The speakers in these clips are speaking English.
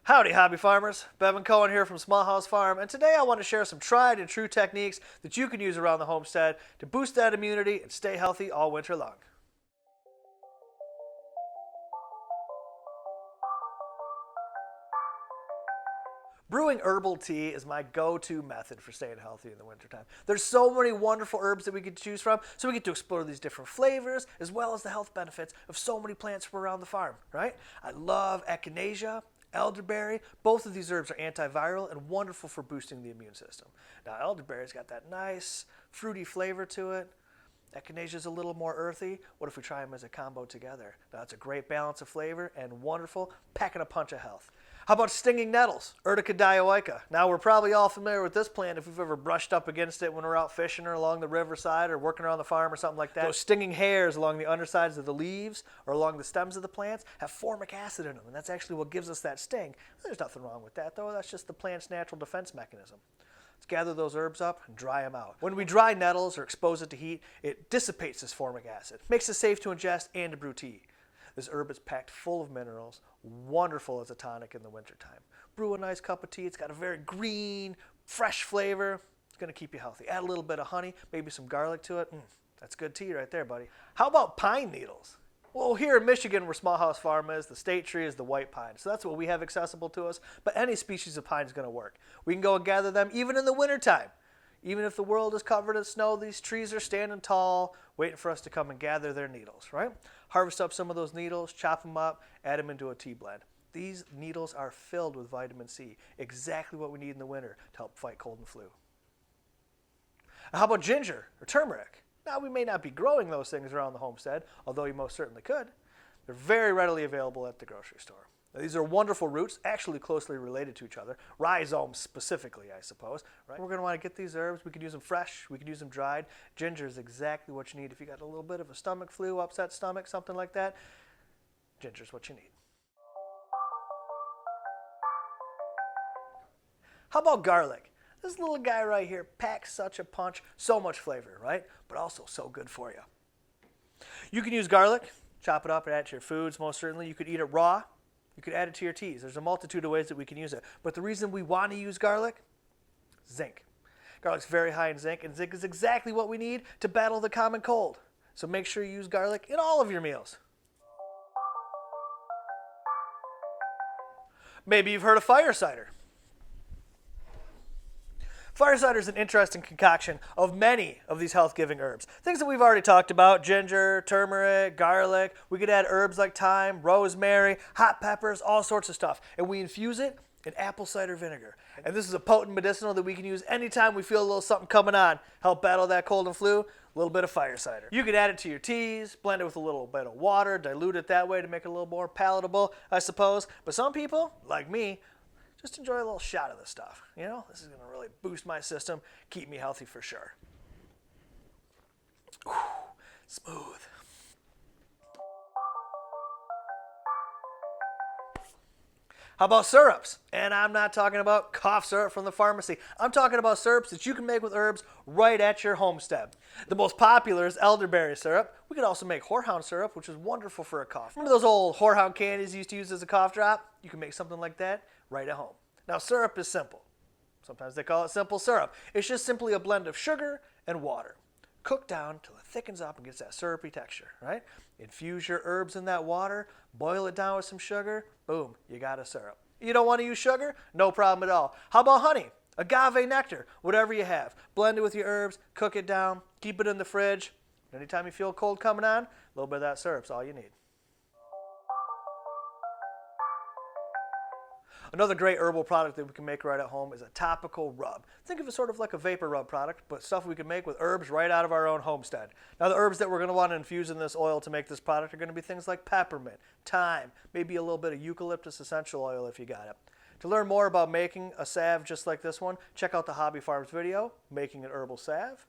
Howdy, hobby farmers. Bevan Cohen here from Small House Farm, and today I want to share some tried and true techniques that you can use around the homestead to boost that immunity and stay healthy all winter long. Brewing herbal tea is my go-to method for staying healthy in the wintertime. There's so many wonderful herbs that we can choose from, so we get to explore these different flavors as well as the health benefits of so many plants from around the farm, right? I love echinacea, elderberry. Both of these herbs are antiviral and wonderful for boosting the immune system. Now, elderberry's got that nice fruity flavor to it. Echinacea is a little more earthy. What if we try them as a combo together? Now, it's a great balance of flavor and wonderful, packing a punch of health. How about stinging nettles, Urtica dioica? Now, we're probably all familiar with this plant if we've ever brushed up against it when we're out fishing or along the riverside or working around the farm or something like that. Those stinging hairs along the undersides of the leaves or along the stems of the plants have formic acid in them, and that's actually what gives us that sting. There's nothing wrong with that, though. That's just the plant's natural defense mechanism. Let's gather those herbs up and dry them out. When we dry nettles or expose it to heat, it dissipates this formic acid, makes it safe to ingest and to brew tea. This herb is packed full of minerals, wonderful as a tonic in the wintertime. Brew a nice cup of tea. It's got a very green, fresh flavor. It's going to keep you healthy. Add a little bit of honey, maybe some garlic to it. That's good tea right there, buddy. How about pine needles? Well, here in Michigan, where Small House Farm is, the state tree is the white pine. So that's what we have accessible to us. But any species of pine is going to work. We can go and gather them even in the wintertime. Even if the world is covered in snow, these trees are standing tall, waiting for us to come and gather their needles, right? Harvest up some of those needles, chop them up, add them into a tea blend. These needles are filled with vitamin C, exactly what we need in the winter to help fight cold and flu. How about ginger or turmeric? Now, we may not be growing those things around the homestead, although you most certainly could. They're very readily available at the grocery store. Now, these are wonderful roots, actually closely related to each other, rhizomes specifically, I suppose. Right? We're going to want to get these herbs. We can use them fresh. We can use them dried. Ginger is exactly what you need if you got a little bit of a stomach flu, upset stomach, something like that. Ginger is what you need. How about garlic? This little guy right here packs such a punch, so much flavor, right? But also so good for you. You can use garlic, chop it up and add it to your foods, most certainly. You could eat it raw. You could add it to your teas. There's a multitude of ways that we can use it. But the reason we want to use garlic, zinc. Garlic's very high in zinc, and zinc is exactly what we need to battle the common cold. So make sure you use garlic in all of your meals. Maybe you've heard of fire cider. Fire cider is an interesting concoction of many of these health-giving herbs. Things that we've already talked about: ginger, turmeric, garlic. We could add herbs like thyme, rosemary, hot peppers, all sorts of stuff. And we infuse it in apple cider vinegar. And this is a potent medicinal that we can use anytime we feel a little something coming on. Help battle that cold and flu, a little bit of fire cider. You could add it to your teas, blend it with a little bit of water, dilute it that way to make it a little more palatable, I suppose. But some people, like me, just enjoy a little shot of this stuff. You know, this is going to really boost my system, keep me healthy for sure. Ooh, smooth. How about syrups? And I'm not talking about cough syrup from the pharmacy. I'm talking about syrups that you can make with herbs right at your homestead. The most popular is elderberry syrup. We could also make horehound syrup, which is wonderful for a cough. Remember those old horehound candies you used to use as a cough drop? You can make something like that right at home. Now, syrup is simple. Sometimes they call it simple syrup. It's just simply a blend of sugar and water. Cook down till it thickens up and gets that syrupy texture, right? Infuse your herbs in that water, boil it down with some sugar, boom, you got a syrup. You don't want to use sugar? No problem at all. How about honey? Agave nectar, whatever you have. Blend it with your herbs, cook it down, keep it in the fridge. Anytime you feel cold coming on, a little bit of that syrup's all you need. Another great herbal product that we can make right at home is a topical rub. Think of it sort of like a vapor rub product, but stuff we can make with herbs right out of our own homestead. Now, the herbs that we're going to want to infuse in this oil to make this product are going to be things like peppermint, thyme, maybe a little bit of eucalyptus essential oil if you got it. To learn more about making a salve just like this one, check out the Hobby Farms video, Making an Herbal Salve,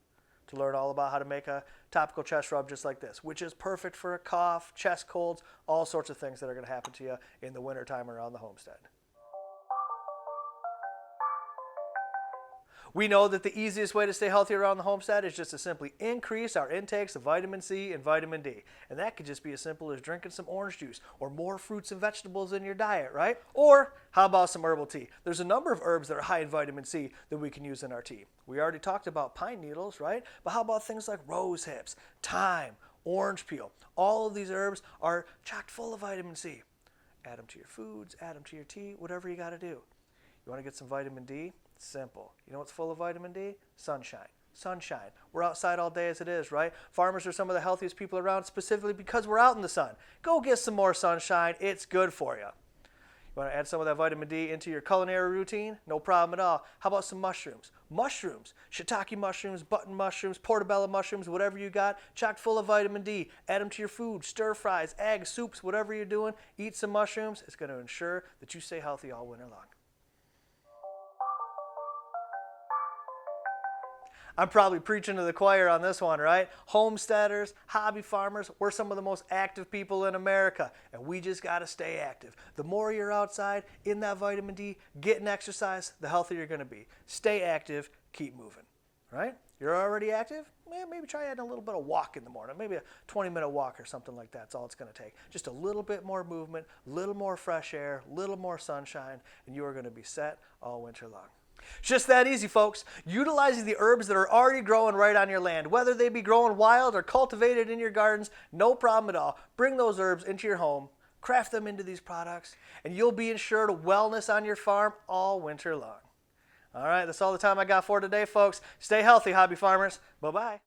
to learn all about how to make a topical chest rub just like this, which is perfect for a cough, chest colds, all sorts of things that are going to happen to you in the wintertime around the homestead. We know that the easiest way to stay healthy around the homestead is just to simply increase our intakes of vitamin C and vitamin D. And that could just be as simple as drinking some orange juice or more fruits and vegetables in your diet, right? Or how about some herbal tea? There's a number of herbs that are high in vitamin C that we can use in our tea. We already talked about pine needles, right? But how about things like rose hips, thyme, orange peel? All of these herbs are chock full of vitamin C. Add them to your foods, add them to your tea, whatever you got to do. You want to get some vitamin D? Simple. You know what's full of vitamin D? Sunshine. Sunshine. We're outside all day as it is, right? Farmers are some of the healthiest people around specifically because we're out in the sun. Go get some more sunshine. It's good for you. You want to add some of that vitamin D into your culinary routine? No problem at all. How about some mushrooms? Mushrooms. Shiitake mushrooms, button mushrooms, portobello mushrooms, whatever you got, chock full of vitamin D. Add them to your food, stir fries, eggs, soups, whatever you're doing. Eat some mushrooms. It's going to ensure that you stay healthy all winter long. I'm probably preaching to the choir on this one, right? Homesteaders, hobby farmers, we're some of the most active people in America, and we just got to stay active. The more you're outside in that vitamin D, getting exercise, the healthier you're going to be. Stay active, keep moving, right? You're already active? Maybe try adding a little bit of walk in the morning, maybe a 20-minute walk or something like that. That's all it's going to take. Just a little bit more movement, a little more fresh air, a little more sunshine, and you are going to be set all winter long. It's just that easy, folks. Utilizing the herbs that are already growing right on your land, whether they be growing wild or cultivated in your gardens, no problem at all. Bring those herbs into your home, craft them into these products, and you'll be ensured of wellness on your farm all winter long. All right, that's all the time I got for today, folks. Stay healthy, hobby farmers. Bye-bye.